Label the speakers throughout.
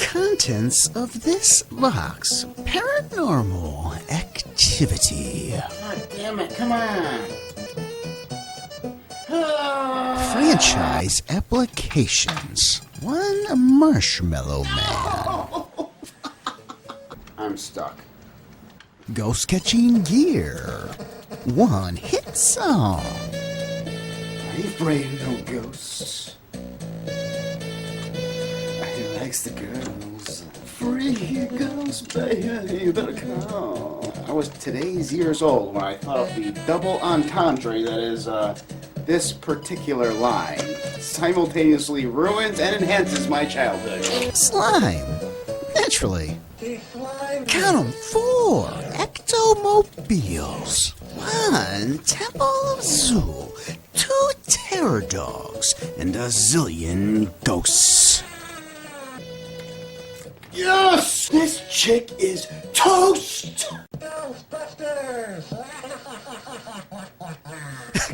Speaker 1: contents of this box. Paranormal activity.
Speaker 2: God damn it, come on.
Speaker 1: Franchise applications. One Marshmallow Man.
Speaker 2: I'm stuck.
Speaker 1: Ghost catching gear. One hit song.
Speaker 2: I ain't afraid of no ghosts. I likes the girls. Free ghost, baby, you better come. I was today's years old when I thought of the double entendre that is, this particular line simultaneously ruins and enhances my childhood.
Speaker 1: Slime. Naturally. Count 'em, 4 ectomobiles. 1 Temple of Zool. 2 terror dogs. And a zillion ghosts.
Speaker 2: Yes! This chick is toast!
Speaker 3: Ghostbusters!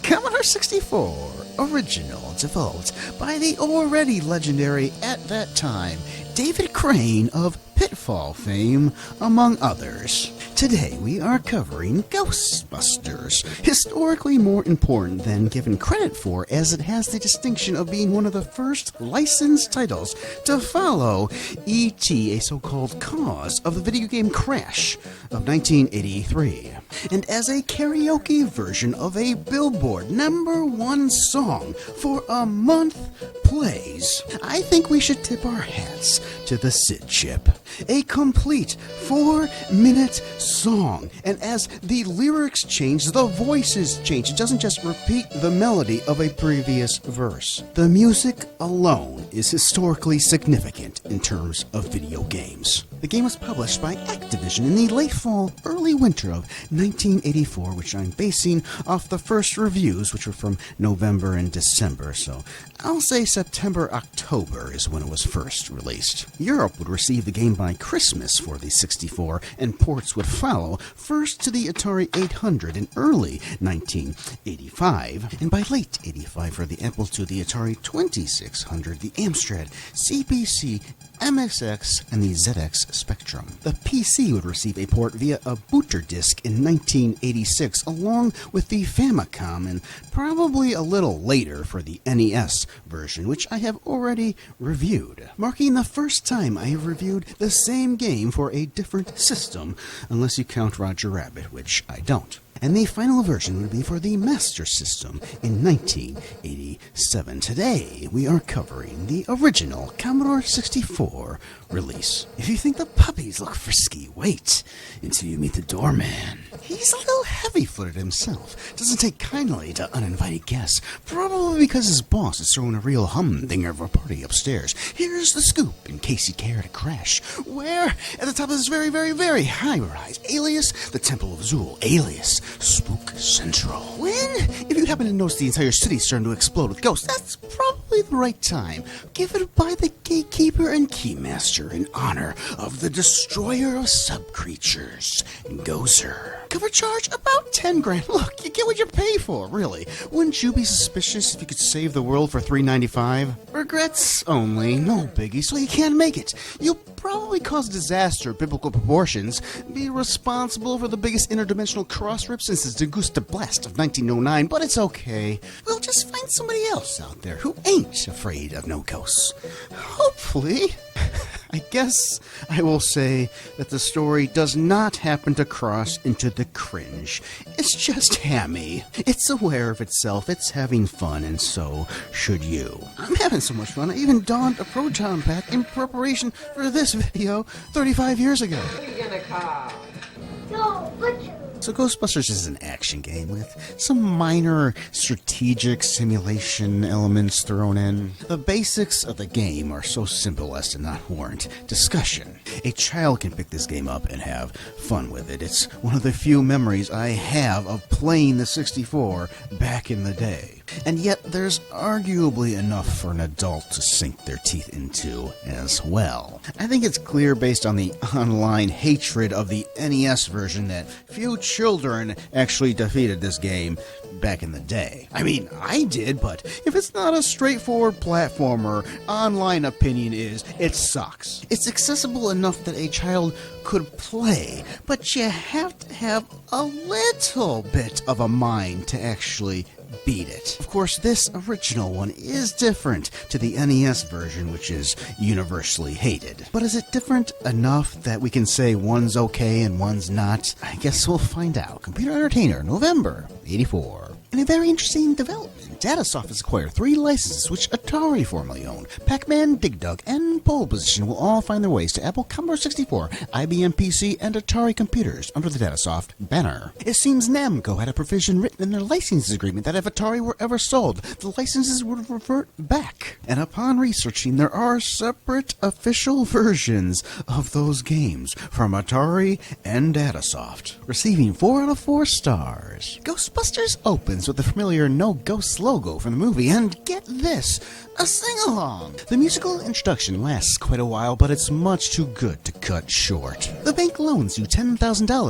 Speaker 1: Commodore 64 original, developed by the already legendary at that time David Crane of Pitfall fame, among others. Today we are covering Ghostbusters, historically more important than given credit for, as it has the distinction of being one of the first licensed titles to follow E.T., a so-called cause of the video game crash of 1983, and as a karaoke version of a Billboard #1 song for a month plays. I think we should tip our hats to the SID chip. A complete 4-minute song, and as the lyrics change, the voices change. It doesn't just repeat the melody of a previous verse. The music alone is historically significant in terms of video games. The game was published by Activision in the late fall, early winter of 1984, which I'm basing off the first reviews, which were from November and December, so I'll say September, October is when it was first released. Europe would receive the game by Christmas for the 64, and ports would follow, first to the Atari 800 in early 1985, and by late 85 for the Apple II, the Atari 2600, the Amstrad CPC, MSX, and the ZX Spectrum. The PC would receive a port via a booter disc in 1986, along with the Famicom, and probably a little later for the NES version, which I have already reviewed, marking the first time I have reviewed the same game for a different system, unless you count Roger Rabbit, which I don't. And the final version would be for the Master System in 1987. Today, we are covering the original Commodore 64 release. If you think the puppies look frisky, wait until you meet the doorman. He's a little heavy-footed himself, doesn't take kindly to uninvited guests, probably because his boss is throwing a real humdinger of a party upstairs. Here's the scoop, in case you care to crash. Where? At the top of this very, very, very high-rise, alias the Temple of Zool, alias Spook Central. When? If you happen to notice the entire city starting to explode with ghosts, that's probably the right time. Given by the gatekeeper and keymaster in honor of the destroyer of sub-creatures, Gozer. Cover charge about 10 grand. Look, you get what you pay for, really. Wouldn't you be suspicious if you could save the world for $3.95? Regrets only, no biggie, so you can't make it. You'll probably cause disaster of biblical proportions, be responsible for the biggest interdimensional cross rip since the Degusta Blast of 1909, but it's okay. We'll just find somebody else out there who ain't afraid of no ghosts. Hopefully. I guess I will say that the story does not happen to cross into the cringe. It's just hammy. It's aware of itself, it's having fun, and so should you. I'm having so much fun, I even donned a proton pack in preparation for this video 35 years ago.
Speaker 3: What are you gonna call?
Speaker 4: No, but
Speaker 1: So Ghostbusters is an action game with some minor strategic simulation elements thrown in. The basics of the game are so simple as to not warrant discussion. A child can pick this game up and have fun with it. It's one of the few memories I have of playing the 64 back in the day. And yet there's arguably enough for an adult to sink their teeth into as well. I think it's clear based on the online hatred of the NES version that few children actually defeated this game back in the day. I mean, I did, but if it's not a straightforward platformer, online opinion is it sucks. It's accessible enough that a child could play, but you have to have a little bit of a mind to actually beat it. Of course, this original one is different to the NES version, which is universally hated. But is it different enough that we can say one's okay and one's not? I guess we'll find out. Computer Entertainer, November '84. In a very interesting development, Datasoft has acquired 3 licenses which Atari formerly owned. Pac-Man, Dig Dug, and Pole Position will all find their ways to Apple, Commodore 64, IBM PC, and Atari computers under the Datasoft banner. It seems Namco had a provision written in their license agreement that if Atari were ever sold, the licenses would revert back. And upon researching, there are separate official versions of those games from Atari and Datasoft, receiving 4 out of 4 stars. Ghostbusters opens with the familiar No Ghosts logo from the movie, and get this, a sing-along. The musical introduction lasts quite a while, but it's much too good to cut short. The bank loans you $10,000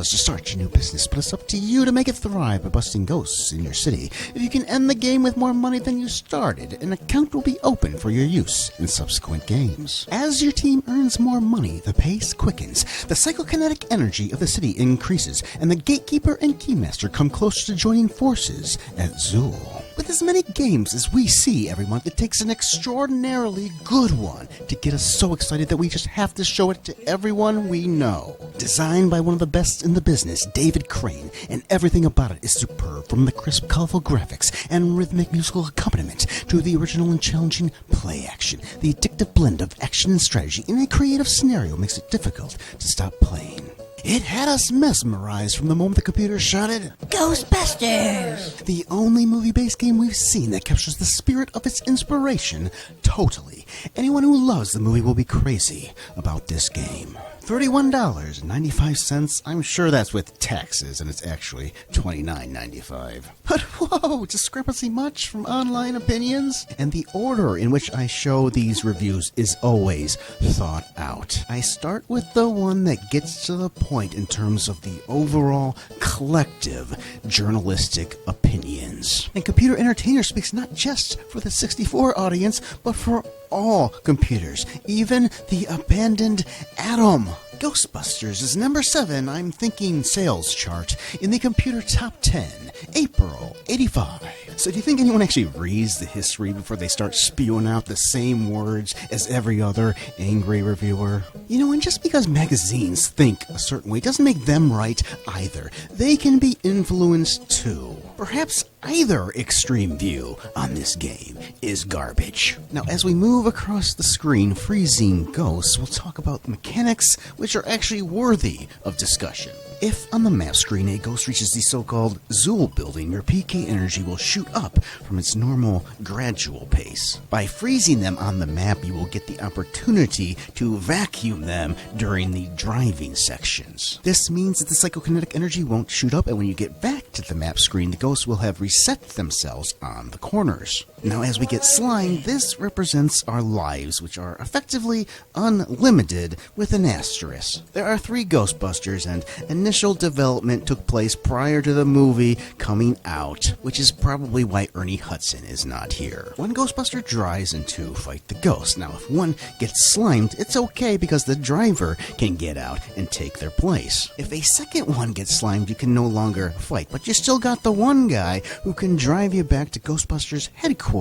Speaker 1: to start your new business, but it's up to you to make it thrive by busting ghosts in your city. If you can end the game with more money than you started, an account will be open for your use in subsequent games. As your team earns more money, the pace quickens, the psychokinetic energy of the city increases, and the gatekeeper and keymaster come closer to joining forces at Zool. With as many games as we see every month, it takes an extraordinarily good one to get us so excited that we just have to show it to everyone we know. Designed by one of the best in the business, David Crane, and everything about it is superb, from the crisp, colorful graphics and rhythmic musical accompaniment to the original and challenging play action. The addictive blend of action and strategy in a creative scenario makes it difficult to stop playing. It had us mesmerized from the moment the computer shouted, "Ghostbusters!" The only movie-based game we've seen that captures the spirit of its inspiration totally. Anyone who loves the movie will be crazy about this game. $31.95. I'm sure that's with taxes, and it's actually $29.95. But whoa, discrepancy much from online opinions? And the order in which I show these reviews is always thought out. I start with the one that gets to the point in terms of the overall collective journalistic opinions. And Computer Entertainer speaks not just for the 64 audience, but for all computers, even the abandoned Atom. Ghostbusters is number 7, I'm thinking sales chart, in the computer top 10, April '85. So do you think anyone actually reads the history before they start spewing out the same words as every other angry reviewer? You know, and just because magazines think a certain way doesn't make them right either. They can be influenced too. Perhaps either extreme view on this game is garbage. Now, as we move across the screen, freezing ghosts, we'll talk about mechanics which are actually worthy of discussion. If on the map screen a ghost reaches the so-called Zool building, your PK energy will shoot up from its normal gradual pace. By freezing them on the map, you will get the opportunity to vacuum them during the driving sections. This means that the psychokinetic energy won't shoot up, and when you get back to the map screen, the ghosts will have reset themselves on the corners. Now, as we get slimed, this represents our lives, which are effectively unlimited with an asterisk. There are 3 Ghostbusters, and initial development took place prior to the movie coming out, which is probably why Ernie Hudson is not here. 1 Ghostbuster drives and 2 fight the ghost. Now, if 1 gets slimed, it's okay because the driver can get out and take their place. If a second one gets slimed, you can no longer fight, but you still got the one guy who can drive you back to Ghostbusters headquarters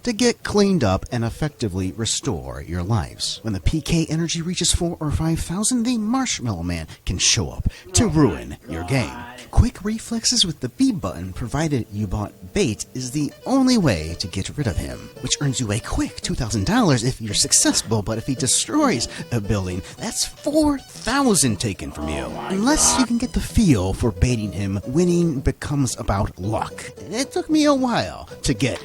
Speaker 1: to get cleaned up and effectively restore your lives. When the PK energy reaches 4,000 or 5,000, the Marshmallow Man can show up to ruin your game. Quick reflexes with the B button, provided you bought bait, is the only way to get rid of him, which earns you a quick $2,000 if you're successful, but if he destroys a building, that's 4,000 taken from you. Unless you can get the feel for baiting him, winning becomes about luck. And it took me a while to get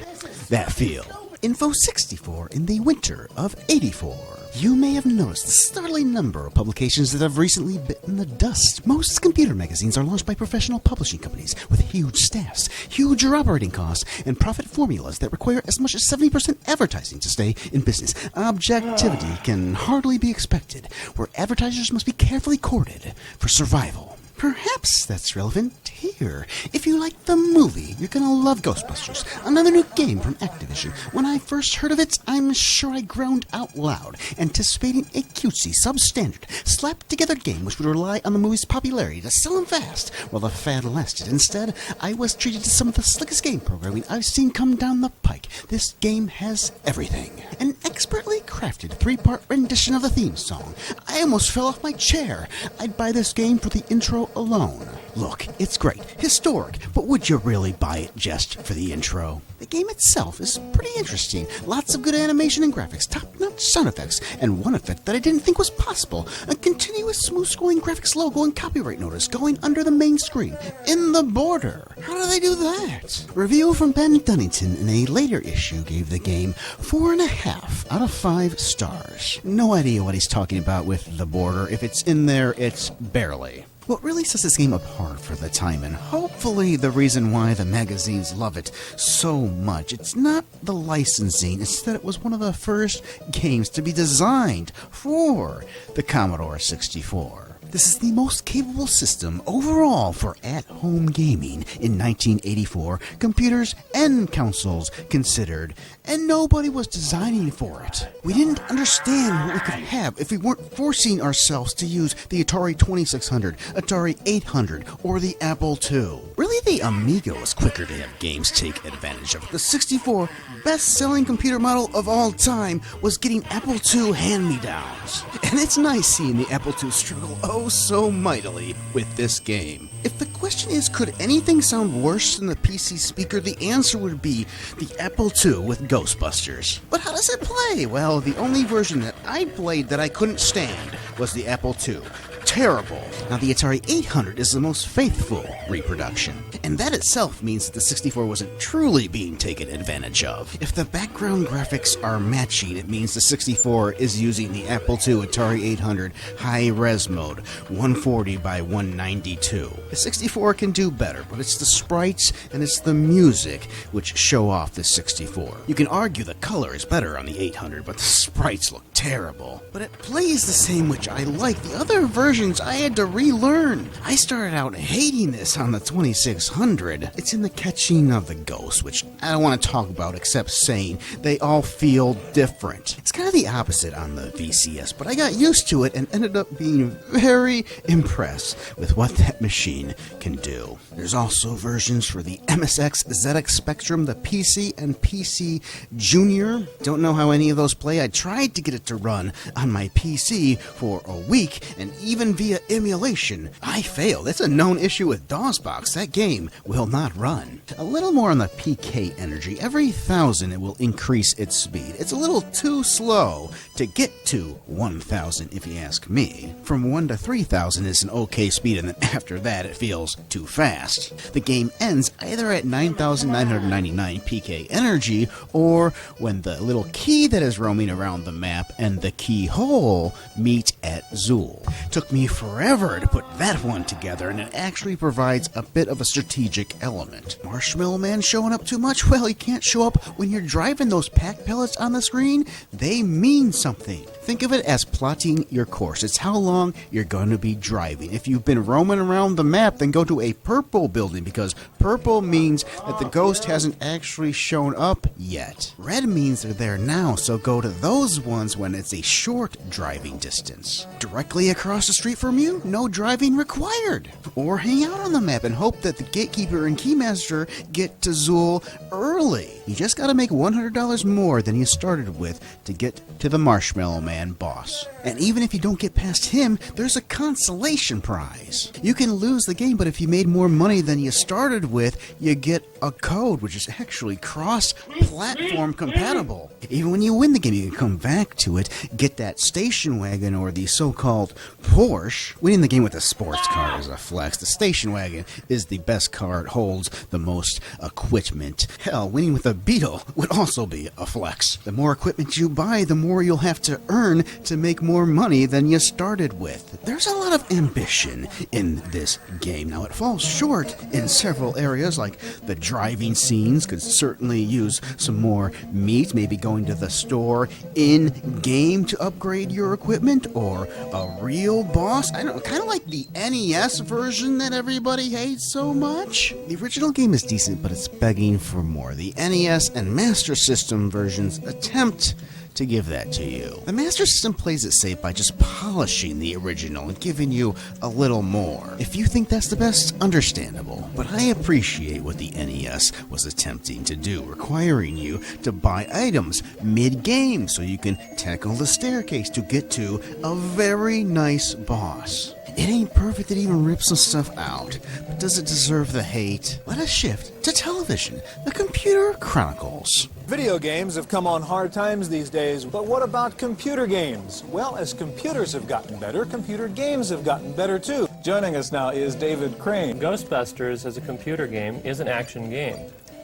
Speaker 1: that feel. Info 64 in the winter of '84. You may have noticed the startling number of publications that have recently bitten the dust. Most computer magazines are launched by professional publishing companies with huge staffs, huge operating costs, and profit formulas that require as much as 70% advertising to stay in business. Objectivity can hardly be expected, where advertisers must be carefully courted for survival. perhaps that's relevant here. If you like the movie, you're gonna love Ghostbusters, another new game from Activision. When I first heard of it, I'm sure I groaned out loud, anticipating a cutesy, substandard, slapped-together game which would rely on the movie's popularity to sell them fast while the fad lasted. Instead, I was treated to some of the slickest game programming I've seen come down the pike. This game has everything. An expertly crafted 3-part rendition of the theme song. I almost fell off my chair. I'd buy this game for the intro alone. Look, it's great, historic, but would you really buy it just for the intro? The game itself is pretty interesting. Lots of good animation and graphics, top-notch sound effects, and one effect that I didn't think was possible, a continuous smooth-scrolling graphics logo and copyright notice going under the main screen, in the border. How do they do that? Review from Ben Dunnington in a later issue gave the game 4.5 out of 5 stars. No idea what he's talking about with the border. If it's in there, it's barely. What really sets this game apart for the time, and hopefully the reason why the magazines love it so much, it's not the licensing, it's that it was one of the first games to be designed for the Commodore 64. This is the most capable system overall for at-home gaming in 1984, computers and consoles considered, and nobody was designing for it. We didn't understand what we could have if we weren't forcing ourselves to use the Atari 2600, Atari 800, or the Apple II. Really, the Amiga was quicker to have games take advantage of. The 64, best-selling computer model of all time, was getting Apple II hand-me-downs. And it's nice seeing the Apple II struggle so mightily with this game. If the question is, could anything sound worse than the PC speaker, the answer would be the Apple II with Ghostbusters. But how does it play? Well, the only version that I played that I couldn't stand was the Apple II. Terrible. Now, the Atari 800 is the most faithful reproduction, and that itself means that the 64 wasn't truly being taken advantage of. If the background graphics are matching, it means the 64 is using the Apple II Atari 800 high-res mode, 140 by 192. The 64 can do better, but it's the sprites and it's the music which show off the 64. You can argue the color is better on the 800, but the sprites look terrible. But it plays the same, which I like. The other versions I had to relearn. I started out hating this on the 2600. It's in the catching of the ghosts, which I don't want to talk about except saying they all feel different. It's kind of the opposite on the VCS, but I got used to it and ended up being very impressed with what that machine can do. There's also versions for the MSX, ZX Spectrum, the PC, and PC Junior. Don't know how any of those play. I tried to get it to run on my PC for a week, and even via emulation, I failed. It's a known issue with DOSBox. That game will not run. A little more on the PK energy. Every 1,000 it will increase its speed. It's a little too slow to get to 1,000 if you ask me. From 1 to 3,000 is an okay speed, and then after that it feels too fast. The game ends either at 9,999 PK energy or when the little key that is roaming around the map and the keyhole meet at Zool. Took me forever to put that one together, and it actually provides a bit of a strategic element. Marshmallow Man showing up too much? Well, he can't show up when you're driving those pack pellets on the screen. They mean something. Think of it as plotting your course. It's how long you're going to be driving. If you've been roaming around the map, then go to a purple building, because purple means that the ghost hasn't actually shown up yet. Red means they're there now, so go to those ones when it's a short driving distance. Directly across the street from you, no driving required. Or hang out on the map and hope that the gatekeeper and keymaster get to Zool early. You just gotta make $100 more than you started with to get to the Marshmallow Man boss. And even if you don't get past him, there's a consolation prize. You can lose the game, but if you made more money than you started with, you get a code which is actually cross-platform compatible. Even when you win the game, you can come back to it, get that station wagon or the so-called Porsche. Winning the game with a sports car is a flex. The station wagon is the best car. It holds the most equipment. Hell, winning with a Beetle would also be a flex. The more equipment you buy, the more you'll have to earn to make more money than you started with. There's a lot of ambition in this game. Now, it falls short in several areas, like the driving scenes could certainly use some more meat, maybe going to the store in-game to upgrade your equipment, or a real boss. I don't know, kind of like the NES version that everybody hates so much. The original game is decent, but it's begging for more. The NES and Master System versions attempt to give that to you. The Master System plays it safe by just polishing the original and giving you a little more. If you think that's the best, understandable. But I appreciate what the NES was attempting to do, requiring you to buy items mid-game so you can tackle the staircase to get to a very nice boss. It ain't perfect, it even rips some stuff out, but does it deserve the hate? Let us shift to television, The Computer Chronicles.
Speaker 4: Video games have come on hard times these days, but what about computer games? Well, as computers have gotten better, computer games have gotten better too. Joining us now is David Crane.
Speaker 5: Ghostbusters as a computer game is an action game,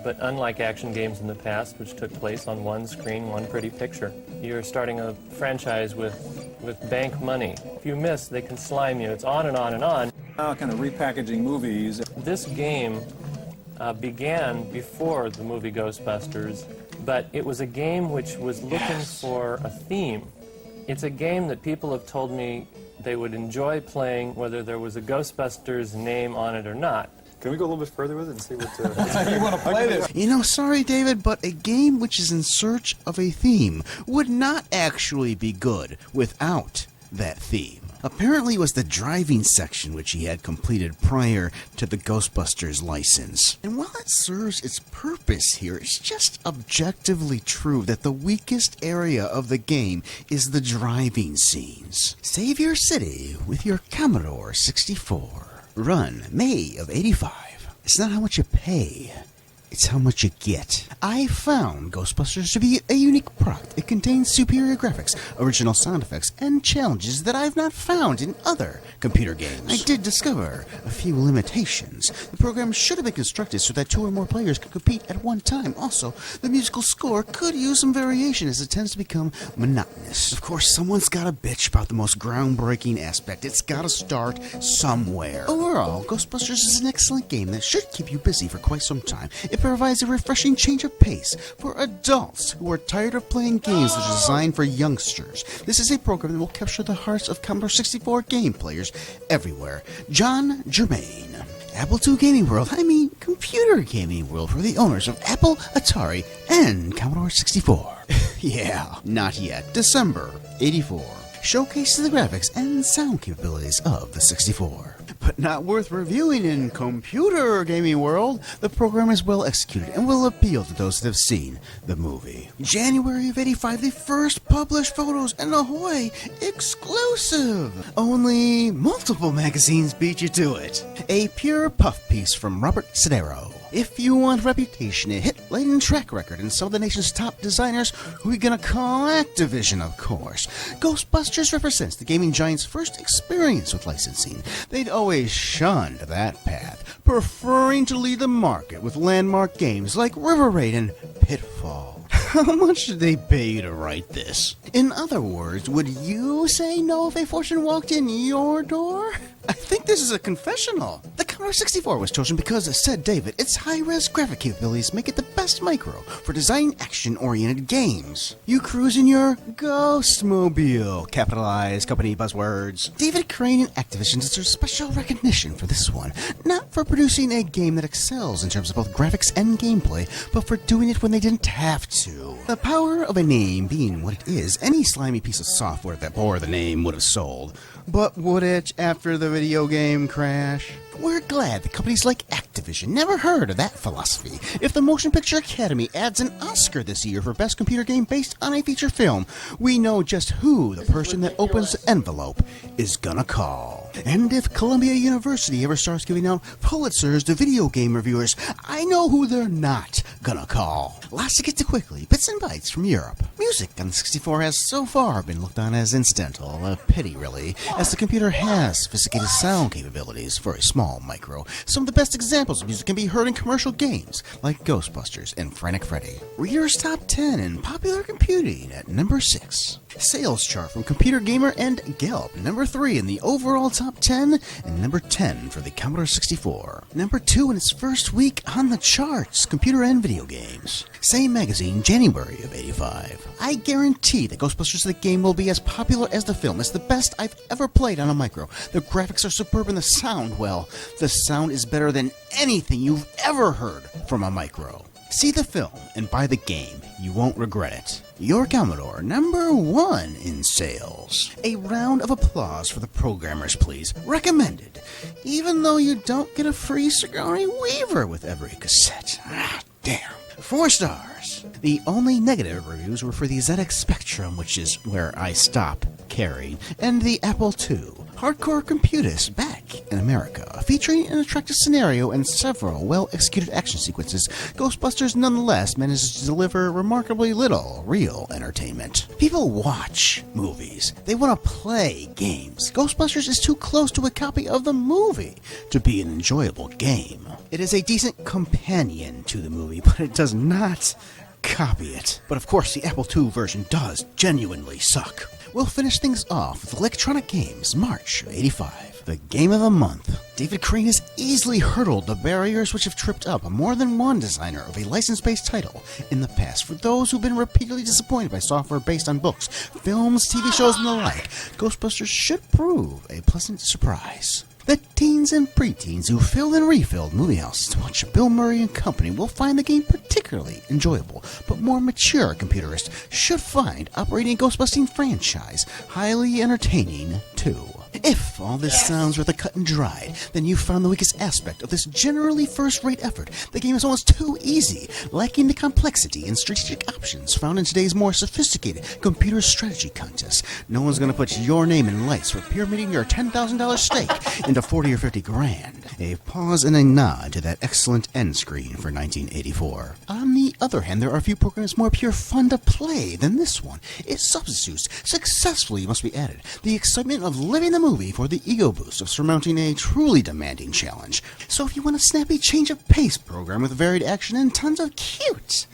Speaker 5: but unlike action games in the past, which took place on one screen, one pretty picture, you're starting a franchise with bank money. If you miss, they can slime you. It's on and on and on.
Speaker 4: Now kind of repackaging movies.
Speaker 5: This game began before the movie Ghostbusters, but it was a game which was looking for a theme. It's a game that people have told me they would enjoy playing whether there was a Ghostbusters name on it or not.
Speaker 4: Can we go a little bit further with it and see what you want to play this?
Speaker 1: You know, sorry, David, but a game which is in search of a theme would not actually be good without that theme. Apparently it was the driving section which he had completed prior to the Ghostbusters license. And while it serves its purpose here, it's just objectively true that the weakest area of the game is the driving scenes. Save your city with your Commodore 64. Run May of '85. It's not how much you pay, it's how much you get. I found Ghostbusters to be a unique product. It contains superior graphics, original sound effects, and challenges that I've not found in other computer games. I did discover a few limitations. The program should have been constructed so that 2 or more players could compete at one time. Also, the musical score could use some variation as it tends to become monotonous. Of course, someone's gotta bitch about the most groundbreaking aspect. It's gotta start somewhere. Overall, Ghostbusters is an excellent game that should keep you busy for quite some time. It provides a refreshing change of pace for adults who are tired of playing games that are designed for youngsters. This is a program that will capture the hearts of Commodore 64 game players everywhere. John Germain. Apple II Gaming World, Computer Gaming World for the owners of Apple, Atari, and Commodore 64. Yeah, not yet. December '84. Showcases the graphics and sound capabilities of the 64. But not worth reviewing in Computer Gaming World. The program is well executed and will appeal to those that have seen the movie. January of '85, the first published photos, and ahoy, exclusive! Only multiple magazines beat you to it. A pure puff piece from Robert Sodero. If you want reputation, a hit-laden track record, and some of the nation's top designers, who are gonna call Activision, of course. Ghostbusters represents the gaming giant's first experience with licensing. They'd always shunned that path, preferring to lead the market with landmark games like River Raid and Pitfall. How much did they pay you to write this? In other words, would you say no if a fortune walked in your door? I think this is a confessional. The Commodore 64 was chosen because, said David, its high-res graphic capabilities make it the best micro for designing action-oriented games. You cruise in your Ghostmobile, capitalized company buzzwords. David Crane and Activision deserve special recognition for this one, not for producing a game that excels in terms of both graphics and gameplay, but for doing it when they didn't have to. The power of a name being what it is, any slimy piece of software that bore the name would have sold. But would it after the video game crash? We're glad that companies like Activision never heard of that philosophy. If the Motion Picture Academy adds an Oscar this year for Best Computer Game based on a feature film, we know just who the person that opens the envelope is gonna call. And if Columbia University ever starts giving out Pulitzers to video game reviewers, I know who they're not gonna call. Lots to get to quickly, bits and bytes from Europe. Music on the 64 has so far been looked on as incidental, a pity really, as the computer has sophisticated sound capabilities for a small micro. Some of the best examples examples of music can be heard in commercial games like Ghostbusters and Frantic Freddy. Reader's Top 10 in popular computing at number 6. Sales chart from Computer Gamer and Gallup, number 3 in the overall top 10, and number 10 for the Commodore 64. Number 2 in its first week on the charts, Computer and Video Games. Same magazine, January of '85. I guarantee that Ghostbusters the game will be as popular as the film. It's the best I've ever played on a micro. The graphics are superb and the sound, well, the sound is better than anything you've ever heard from a micro. See the film and buy the game. You won't regret it. Your Commodore, number 1 in sales. A round of applause for the programmers, please. Recommended. Even though you don't get a free Sigourney Weaver with every cassette. Ah, damn. 4 stars. The only negative reviews were for the ZX Spectrum, which is where I stop caring, and the Apple II. Hardcore Computus back in America, featuring an attractive scenario and several well-executed action sequences. Ghostbusters nonetheless manages to deliver remarkably little real entertainment. People watch movies. They want to play games. Ghostbusters is too close to a copy of the movie to be an enjoyable game. It is a decent companion to the movie, but it does not copy it. But of course, the Apple II version does genuinely suck. We'll finish things off with Electronic Games, March of '85. The Game of the Month. David Crane has easily hurdled the barriers which have tripped up more than one designer of a license-based title in the past. For those who've been repeatedly disappointed by software based on books, films, TV shows, and the like, Ghostbusters should prove a pleasant surprise. The teens and preteens who filled and refilled movie houses to watch Bill Murray and company will find the game particularly enjoyable, but more mature computerists should find operating a Ghostbusting franchise highly entertaining too. If all this sounds rather cut and dried, then you've found the weakest aspect of this generally first-rate effort. The game is almost too easy, lacking the complexity and strategic options found in today's more sophisticated computer strategy contests. No one's going to put your name in lights for pyramiding your $10,000 stake into 40 or 50 grand. A pause and a nod to that excellent end screen for 1984. On the other hand, there are a few programs more pure fun to play than this one. It substitutes, successfully must be added, the excitement of living the movie for the ego boost of surmounting a truly demanding challenge. So if you want a snappy change of pace program with varied action and tons of cute,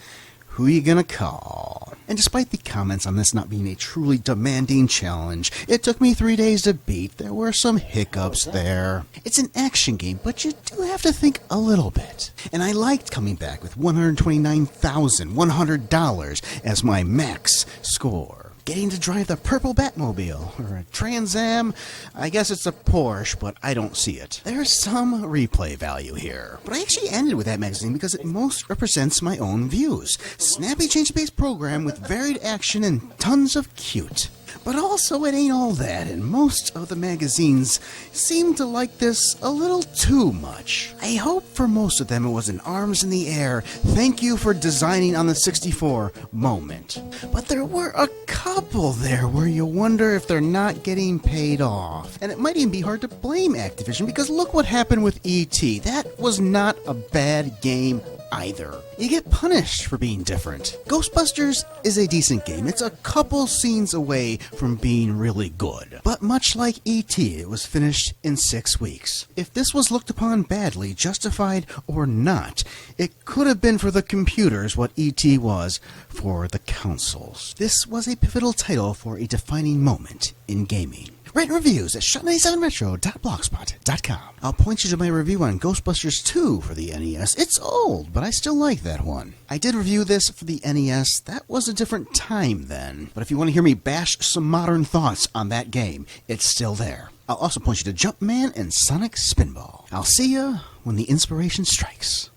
Speaker 1: who you gonna call? And despite the comments on this not being a truly demanding challenge, it took me 3 days to beat. There were some hiccups there. It's an action game, but you do have to think a little bit. And I liked coming back with $129,100 as my max score. Getting to drive the purple Batmobile, or a Trans Am. I guess it's a Porsche, but I don't see it. There's some replay value here. But I actually ended with that magazine because it most represents my own views. Snappy change-based program with varied action and tons of cute. But also, it ain't all that, and most of the magazines seem to like this a little too much. I hope for most of them it was an arms in the air, thank you for designing on the 64 moment. But there were a couple there where you wonder if they're not getting paid off. And it might even be hard to blame Activision, because look what happened with E.T. That was not a bad game either. You get punished for being different. Ghostbusters is a decent game. It's a couple scenes away from being really good. But much like E.T., it was finished in 6 weeks. If this was looked upon badly, justified or not, it could have been for the computers what E.T. was for the consoles. This was a pivotal title for a defining moment in gaming. Write reviews at shot97retro.blogspot.com. I'll point you to my review on Ghostbusters 2 for the NES. It's old, but I still like that one. I did review this for the NES. That was a different time then. But if you want to hear me bash some modern thoughts on that game, it's still there. I'll also point you to Jumpman and Sonic Spinball. I'll see ya when the inspiration strikes.